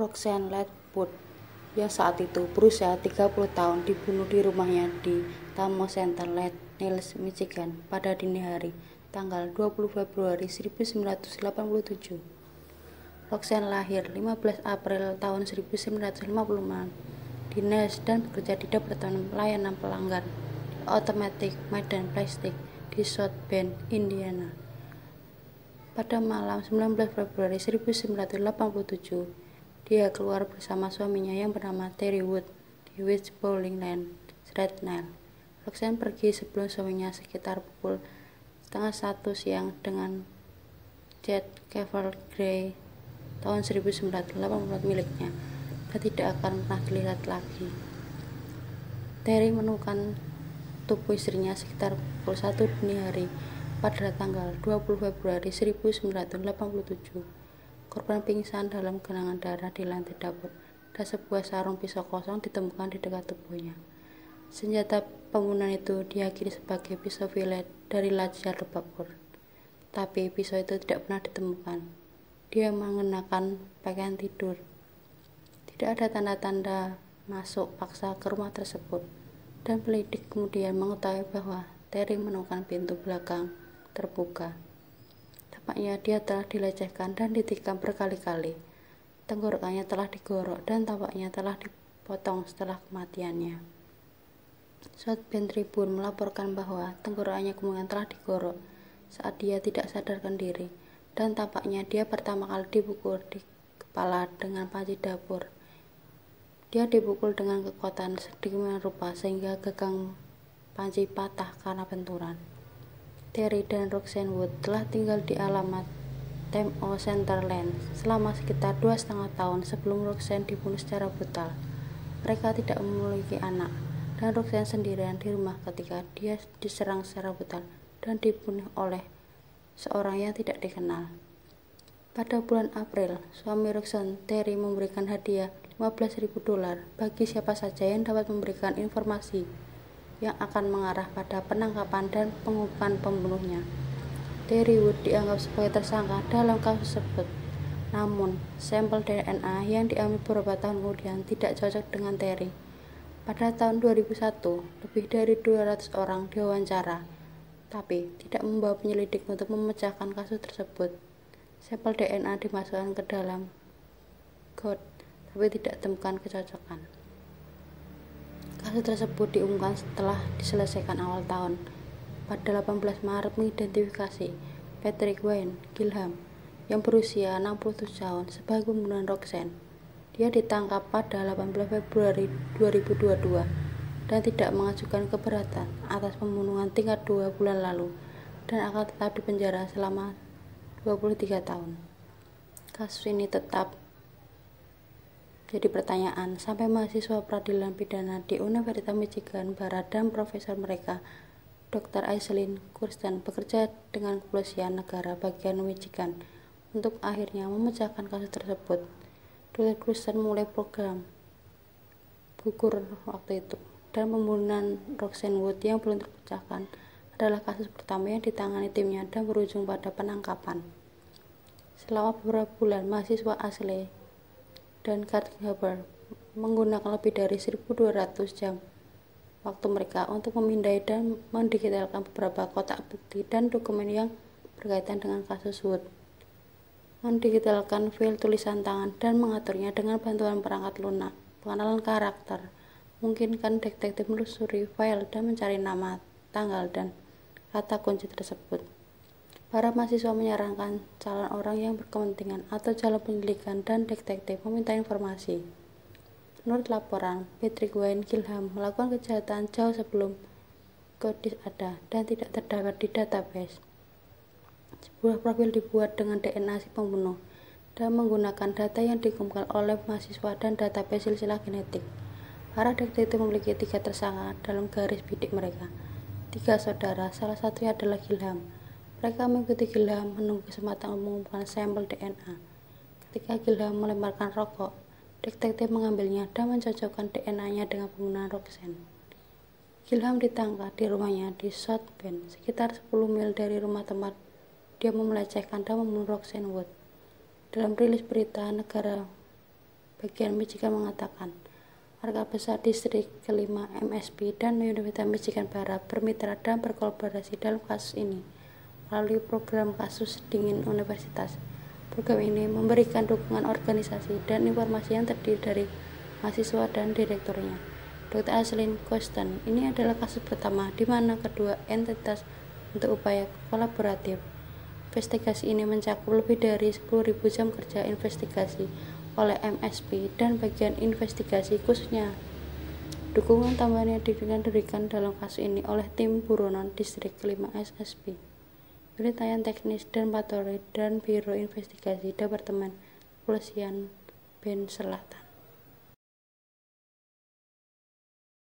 Roxanne Ledford yang saat itu berusia 30 tahun dibunuh di rumahnya di Tamo Center, Mills, Michigan pada dini hari, tanggal 20 Februari 1987. Roxanne lahir 15 April tahun 1956 di Nash dan bekerja di Departemen Pelayanan Pelanggan di Automatic Medan Plastic di South Bend, Indiana. Pada malam 19 Februari 1987, dia keluar bersama suaminya yang bernama Terry Wood di West Bowling Lane, Shrapnel. Roxanne pergi sebelum suaminya sekitar pukul 12:30 siang dengan jet Cavalry tahun 1984 miliknya dan tidak akan pernah dilihat lagi. Terry menemukan tubuh istrinya sekitar pukul 1 dini hari pada tanggal 20 Februari 1987. Korban pingsan dalam genangan darah di lantai dapur dan sebuah sarung pisau kosong ditemukan di dekat tubuhnya. Senjata pembunuhan itu diyakini sebagai pisau fillet dari lajar dapur, tapi pisau itu tidak pernah ditemukan. Dia mengenakan pakaian tidur. Tidak ada tanda-tanda masuk paksa ke rumah tersebut, dan penyidik kemudian mengetahui bahwa Terry menemukan pintu belakang terbuka. Tampaknya dia telah dilecehkan dan ditikam berkali-kali. Tenggorokannya telah digorok dan tampaknya telah dipotong setelah kematiannya. South Bend Tribune melaporkan bahwa tenggorokannya kemungkinan telah digorok saat dia tidak sadarkan diri, dan tampaknya dia pertama kali dipukul di kepala dengan panci dapur. Dia dipukul dengan kekuatan sedemikian rupa sehingga gagang panci patah karena benturan. Terry dan Roxanne Wood telah tinggal di alamat Tamo Center Lane selama sekitar 2,5 tahun sebelum Roxanne dibunuh secara brutal. Mereka tidak memiliki anak, dan Roxanne sendirian di rumah ketika dia diserang secara brutal dan dibunuh oleh seorang yang tidak dikenal. Pada bulan April, suami Roxanne, Terry, memberikan hadiah $15.000 bagi siapa saja yang dapat memberikan informasi yang akan mengarah pada penangkapan dan penghukuman pembunuhnya. Terry Wood dianggap sebagai tersangka dalam kasus tersebut, namun sampel DNA yang diambil beberapa tahun kemudian tidak cocok dengan Terry. Pada tahun 2001, lebih dari 200 orang diwawancara, tapi tidak membawa penyelidik untuk memecahkan kasus tersebut. Sampel DNA dimasukkan ke dalam code, tapi tidak temukan kecocokan. Kasus tersebut diumumkan setelah diselesaikan awal tahun. Pada 18 Maret mengidentifikasi Patrick Wayne Gilham yang berusia 67 tahun sebagai pembunuhan Roxanne. Dia ditangkap pada 18 Februari 2022 dan tidak mengajukan keberatan atas pembunuhan tingkat 2 bulan lalu dan akan tetap dipenjara selama 23 tahun. Kasus ini tetap jadi pertanyaan sampai mahasiswa peradilan pidana di Universitas Michigan Barat dan profesor mereka, Dr. Aislinn Kirsten, bekerja dengan Kepolisian Negara bagian Michigan untuk akhirnya memecahkan kasus tersebut. Dr. Kirsten mulai program gugur waktu itu, dan pembunuhan Roxanne Wood yang belum terpecahkan adalah kasus pertama yang ditangani timnya dan berujung pada penangkapan. Selama beberapa bulan, mahasiswa Ashley dan Kurt Huber menggunakan lebih dari 1.200 jam waktu mereka untuk memindai dan mendigitalkan beberapa kotak bukti dan dokumen yang berkaitan dengan kasus Wood, mendigitalkan file tulisan tangan dan mengaturnya dengan bantuan perangkat lunak pengenalan karakter, memungkinkan detektif menelusuri file dan mencari nama, tanggal, dan kata kunci tersebut. Para mahasiswa menyarankan calon orang yang berkepentingan atau calon penyelidikan dan detektif meminta informasi. Menurut laporan, Patrick Wayne Gilham melakukan kejahatan jauh sebelum kodis ada dan tidak terdapat di database. Sebuah profil dibuat dengan DNA si pembunuh dan menggunakan data yang dikumpulkan oleh mahasiswa dan database silsilah genetik. Para detektif memiliki 3 tersangka dalam garis bidik mereka. 3 saudara, salah satunya adalah Gilham. Mereka mengikuti Gilham menunggu kesempatan mengumpulkan sampel DNA. Ketika Gilham melemparkan rokok, detektif mengambilnya dan mencocokkan DNA-nya dengan pembunuhan Roxanne. Gilham ditangkap di rumahnya di South Bend, sekitar 10 mil dari rumah tempat dia melecehkan dan membunuh Roxanne Wood. Dalam rilis berita negara bagian Michigan mengatakan, markas besar distrik kelima MSP dan Universitas Michigan Barat bermitra dan berkolaborasi dalam kasus ini melalui program kasus dingin universitas. Program ini memberikan dukungan organisasi dan informasi yang terdiri dari mahasiswa dan direkturnya. Dr. Aislinn Kosten, ini adalah kasus pertama di mana kedua entitas untuk upaya kolaboratif. Investigasi ini mencakup lebih dari 10.000 jam kerja investigasi oleh MSP dan bagian investigasi khususnya. Dukungan tambahan yang diberikan dalam kasus ini oleh tim buronan distrik kelima SSP, unit tayan teknis dan patroli dan biro investigasi Departemen Kepolisian Band Selatan.